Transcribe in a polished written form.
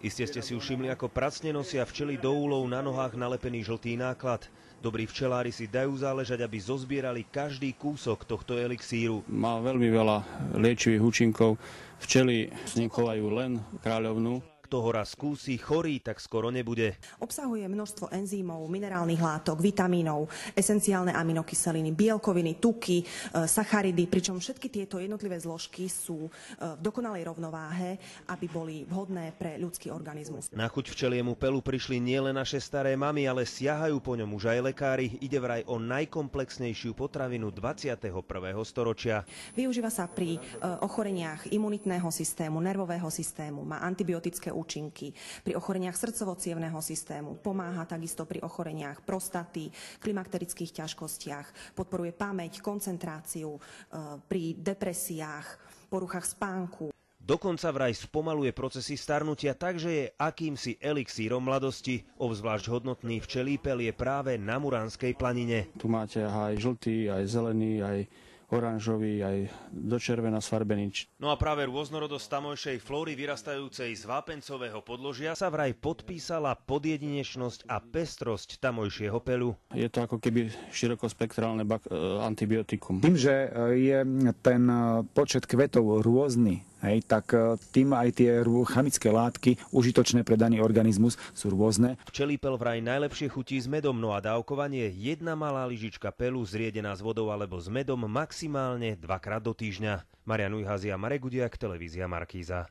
Iste ste si všimli, ako pracne nosia včely do úlov na nohách nalepený žltý náklad. Dobrí včelári si dajú záležať, aby zozbierali každý kúsok tohto elixíru. Má veľmi veľa liečivých účinkov. Včely z nej chovajú len kráľovnú. Kto ho raz skúsi, chorý tak skoro nebude. Obsahuje množstvo enzymov, minerálnych látok, vitamínov, esenciálne aminokyseliny, bielkoviny, tuky, sacharidy, pričom všetky tieto jednotlivé zložky sú v dokonalej rovnováhe, aby boli vhodné pre ľudský organizmus. Na chuť včeliemu pelu prišli nielen naše staré mamy, ale siahajú po ňom už aj lekári. Ide vraj o najkomplexnejšiu potravinu 21. storočia. Využíva sa pri ochoreniach imunitného systému, nervového systému, má antibiotické účinky pri ochoreniach srdcovo-cievneho systému, pomáha takisto pri ochoreniach prostaty, klimakterických ťažkostiach, podporuje pamäť, koncentráciu, pri depresiách, poruchách spánku. Dokonca vraj spomaluje procesy starnutia, takže je akýmsi elixírom mladosti. Obzvlášť hodnotný včelí pel je práve na Muránskej planine. Tu máte aj žltý, aj zelený, aj oranžový, aj do červena sfarbený. No a práve rôznorodosť tamojšej flóry vyrastajúcej z vápencového podložia sa vraj podpísala podjedinečnosť a pestrosť tamojšieho pelu. Je to ako keby širokospektrálne antibiotikum. Tým, že je ten počet kvetov rôzny, tak tým aj tie chemické látky užitočné pre daný organizmus sú rôzne. Včelí pel vraj najlepšie chutí s medom, no a dávkovanie jedna malá lyžička pelu zriedená s vodou alebo s medom maximálne 2-krát do týždňa. Marian Ujházia, Marek Gudiak, televízia Markíza.